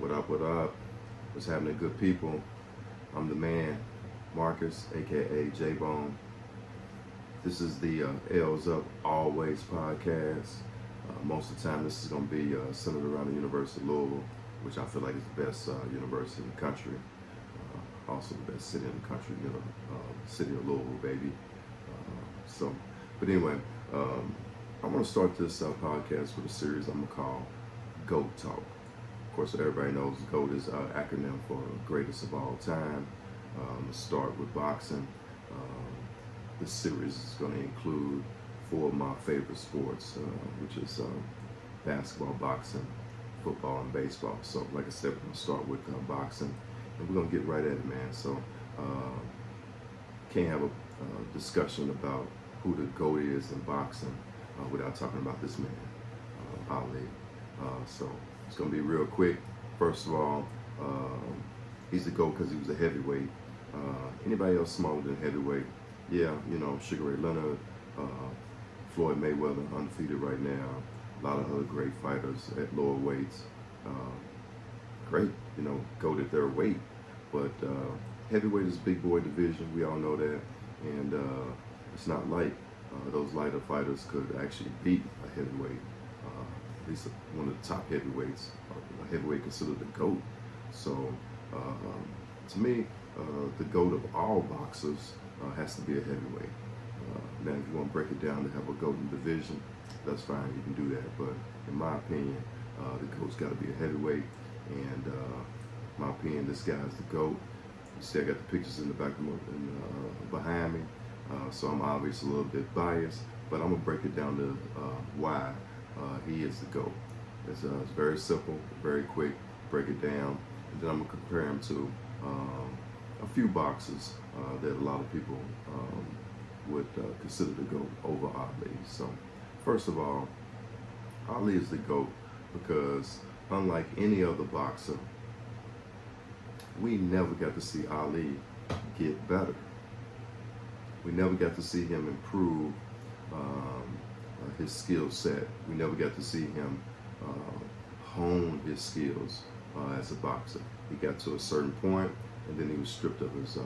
What up, what up? What's happening, good people? I'm the man, Marcus, aka J Bone. This is the L's Up Always podcast. Most of the time, this is going to be centered around the University of Louisville, which I feel like is the best university in the country. Also, the best city in the country, city of Louisville, baby. But anyway, I want to start this podcast with a series I'm going to call GOAT Talk. Of course, everybody knows GOAT is an acronym for greatest of all time. Start with boxing. This series is going to include four of my favorite sports, which is basketball, boxing, football, and baseball. So, like I said, we're going to start with boxing, and we're going to get right at it, man. So, can't have a discussion about who the GOAT is in boxing without talking about this man, Ali. So it's going to be real quick. First of all, he's the GOAT because he was a heavyweight. Anybody else smaller than heavyweight? Yeah, Sugar Ray Leonard, Floyd Mayweather, undefeated right now. A lot of other great fighters at lower weights. Great, GOAT at their weight. But heavyweight is big boy division. We all know that. And it's not like those lighter fighters could actually beat a heavyweight. At least one of the top heavyweights, a heavyweight considered the GOAT. So to me, the GOAT of all boxers has to be a heavyweight. Now, if you want to break it down to have a GOAT in division, that's fine, you can do that. But in my opinion, the GOAT's got to be a heavyweight. And in my opinion, this guy's the GOAT. You see, I got the pictures in the back of behind me. So I'm obviously a little bit biased, but I'm gonna break it down to why he is the GOAT. It's very simple, very quick. Break it down, and then I'm gonna compare him to a few boxers that a lot of people would consider the GOAT over Ali. So, first of all, Ali is the GOAT because unlike any other boxer, we never got to see Ali get better. We never got to see him improve his skill set. We never got to see him hone his skills as a boxer. He got to a certain point, and then he was stripped of his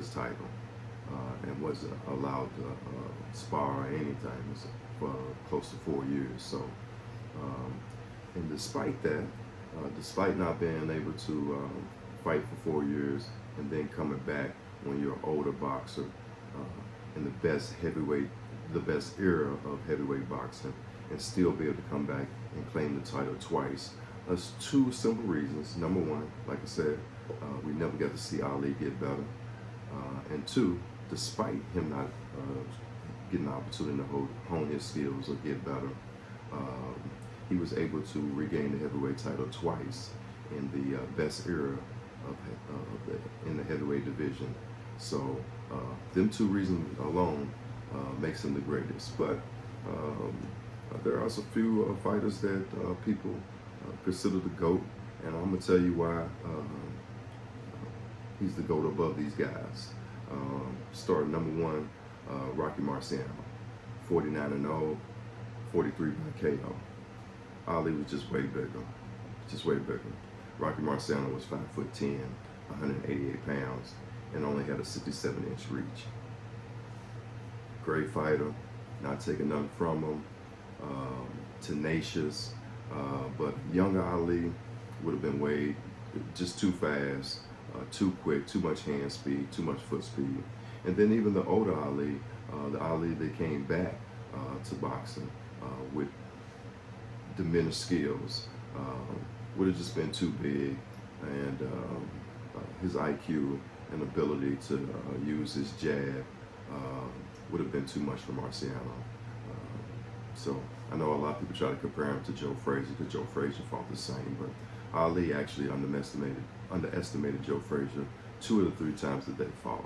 title, and wasn't allowed to spar anything for close to 4 years. So, and despite that, despite not being able to fight for 4 years and then coming back when you're an older boxer in the best era of heavyweight boxing, and still be able to come back and claim the title twice. That's two simple reasons. Number one, like I said, we never got to see Ali get better. And two, despite him not getting the opportunity to hone his skills or get better, he was able to regain the heavyweight title twice in the best era in the heavyweight division. So them two reasons alone makes him the greatest. But there are also a few fighters that people consider the GOAT, and I'm gonna tell you why he's the GOAT above these guys. Starting number one, Rocky Marciano, 49-0, 43 by KO. Ali was just way bigger. Rocky Marciano was 5'10", 188 pounds, and only had a 67-inch reach. Great fighter, not taking nothing from him, tenacious, but younger Ali would have been way just too fast, too quick, too much hand speed, too much foot speed. And then even the older Ali, the Ali that came back to boxing with diminished skills, would have just been too big, and his IQ and ability to use his jab would have been too much for Marciano. So I know a lot of people try to compare him to Joe Frazier because Joe Frazier fought the same, but Ali actually underestimated Joe Frazier 2 of the 3 times that they fought.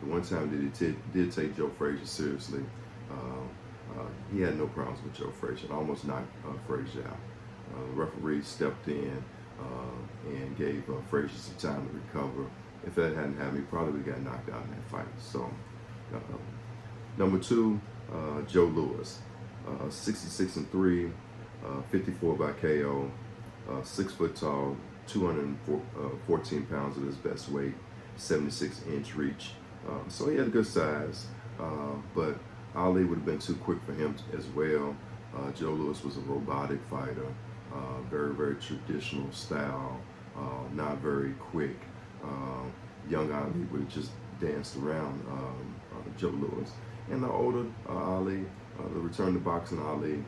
The one time that he did take Joe Frazier seriously, he had no problems with Joe Frazier. Almost knocked Frazier out. The referee stepped in and gave Frazier some time to recover. If that hadn't happened, he probably would have got knocked out in that fight. So, number 2, Joe Louis, 66-3, 54 by KO. 6 foot tall, 214 pounds at his best weight, 76-inch reach. So he had a good size, but Ali would have been too quick for him as well. Joe Louis was a robotic fighter, very, very traditional style, not very quick. Young Ali would have just danced around Joe Louis. And the older Ali, the return to boxing Ali,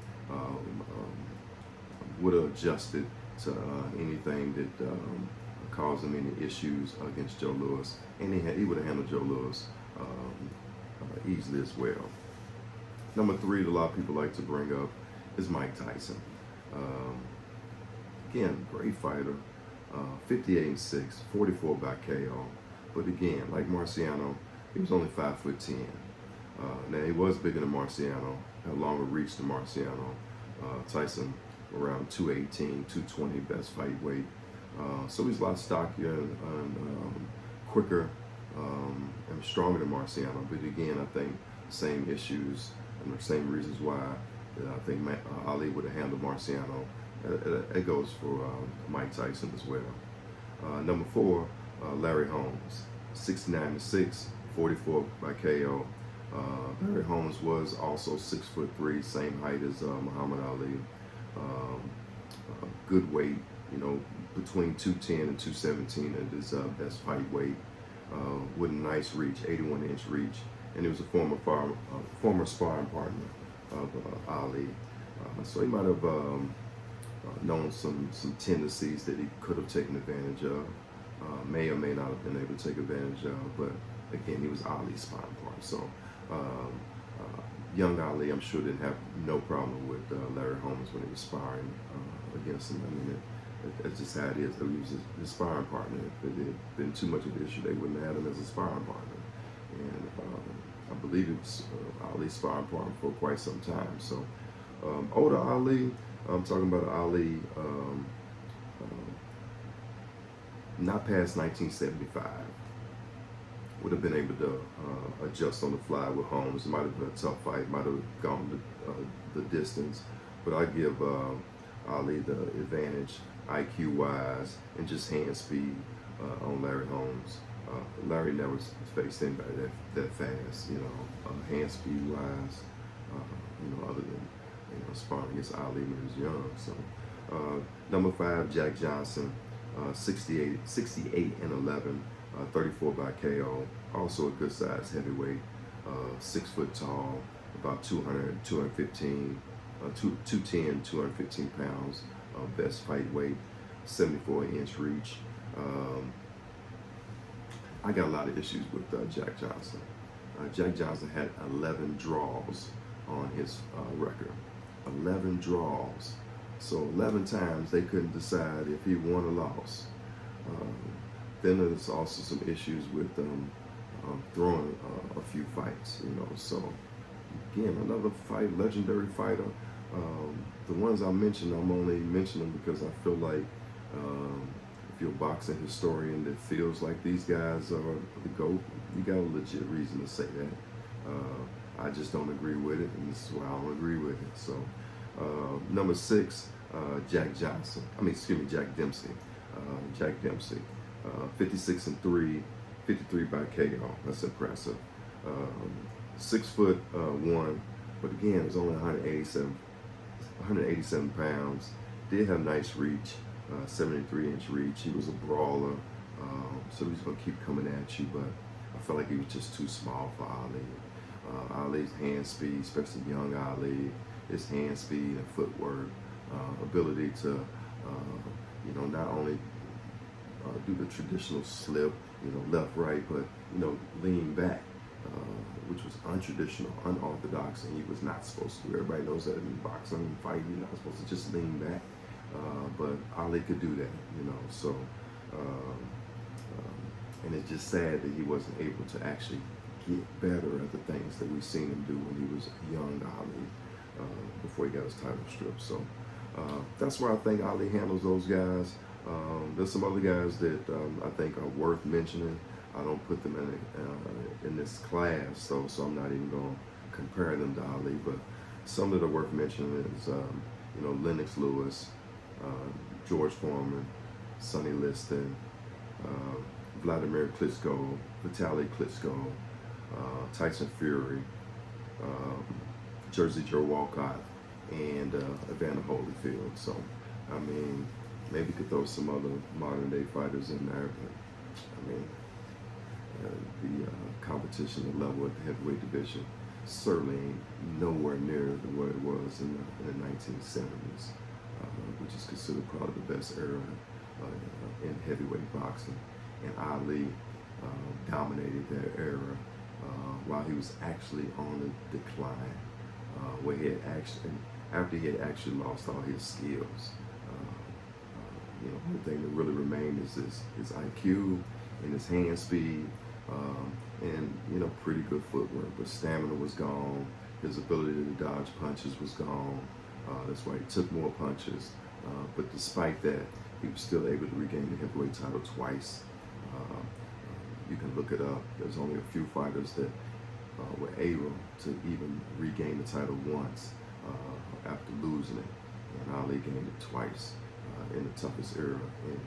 would have adjusted to anything that caused him any issues against Joe Louis, and he would have handled Joe Louis easily as well. Number 3 that a lot of people like to bring up is Mike Tyson. Again, great fighter, 58-6, 44 by KO. But again, like Marciano, he was only 5'10". Now he was bigger than Marciano, had longer reach than Marciano. Tyson around 218, 220 best fight weight. So he's a lot stockier and quicker and stronger than Marciano. But again, I think same issues and the same reasons why I think Ali would have handled Marciano. It goes for Mike Tyson as well. Number 4, Larry Holmes, 69-6, 44 by KO. Larry Holmes was also 6'3", same height as Muhammad Ali. Good weight, between 210 and 217 at his best fight weight, with a nice reach, 81-inch reach, and he was a former sparring partner of Ali. So he might have known some tendencies that he could have taken advantage of, may or may not have been able to take advantage of, but again, he was Ali's sparring partner. So young Ali, I'm sure, didn't have no problem with Larry Holmes when he was sparring against him. I mean, it's just how it is. He was his sparring partner. If it had been too much of an issue, they wouldn't have had him as a sparring partner. And I believe it was Ali's sparring partner for quite some time. So older Ali, I'm talking about Ali not past 1975. Would have been able to adjust on the fly with Holmes. It might have been a tough fight, might have gone the distance, but I give Ali the advantage IQ-wise and just hand speed on Larry Holmes. Larry never faced anybody that fast, hand speed-wise, other than sparring against Ali when he was young. So number 5, Jack Johnson, 68 and 11. 34 by KO, also a good size heavyweight, 6 foot tall, about 200, 215, 210, 215 pounds, best fight weight, 74-inch reach. I got a lot of issues with Jack Johnson. Jack Johnson had 11 draws on his record, 11 draws. So 11 times they couldn't decide if he won or lost. Then there's also some issues with throwing a few fights, So again, another fight, legendary fighter. The ones I mentioned, I'm only mentioning them because I feel like if you're a boxing historian that feels like these guys are the GOAT, you got a legit reason to say that. I just don't agree with it, and this is why I don't agree with it. So number 6, Jack Dempsey. Jack Dempsey. 56-3, 53 by KO. That's impressive. 6'1", but again, it was only 187 pounds. Did have nice reach, 73-inch reach. He was a brawler, so he's gonna keep coming at you. But I felt like he was just too small for Ali. Ali's hand speed, especially young Ali, his hand speed and footwork, ability to, not only do the traditional slip, left, right, but, lean back, which was untraditional, unorthodox, and he was not supposed to do. Everybody knows that in boxing and fighting, you're not supposed to just lean back. But Ali could do that, so, and it's just sad that he wasn't able to actually get better at the things that we've seen him do when he was young Ali, before he got his title strip. So that's where I think Ali handles those guys. There's some other guys that I think are worth mentioning. I don't put them in this class, so I'm not even going to compare them to Ali. But some that are worth mentioning is, Lennox Lewis, George Foreman, Sonny Liston, Vladimir Klitschko, Vitaly Klitschko, Tyson Fury, Jersey Joe Walcott, and Evander Holyfield. So, I mean, maybe you could throw some other modern day fighters in there, but I mean, the competition, the level at the heavyweight division certainly ain't nowhere near what it was in the 1970s, which is considered probably the best era in heavyweight boxing. And Ali dominated that era while he was actually on the decline, where he had after he had actually lost all his skills. The thing that really remained is his IQ and his hand speed, and pretty good footwork. But stamina was gone. His ability to dodge punches was gone. That's why he took more punches. But despite that, he was still able to regain the heavyweight title twice. You can look it up. There's only a few fighters that were able to even regain the title once after losing it, and Ali gained it twice in the toughest era in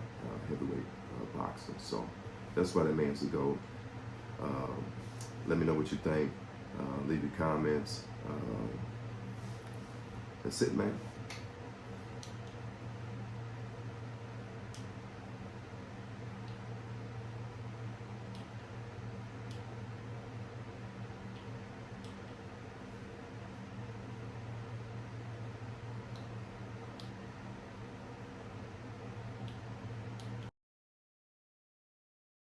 heavyweight boxing. So that's why that man's the GOAT. Let me know what you think. Leave your comments. That's it, man.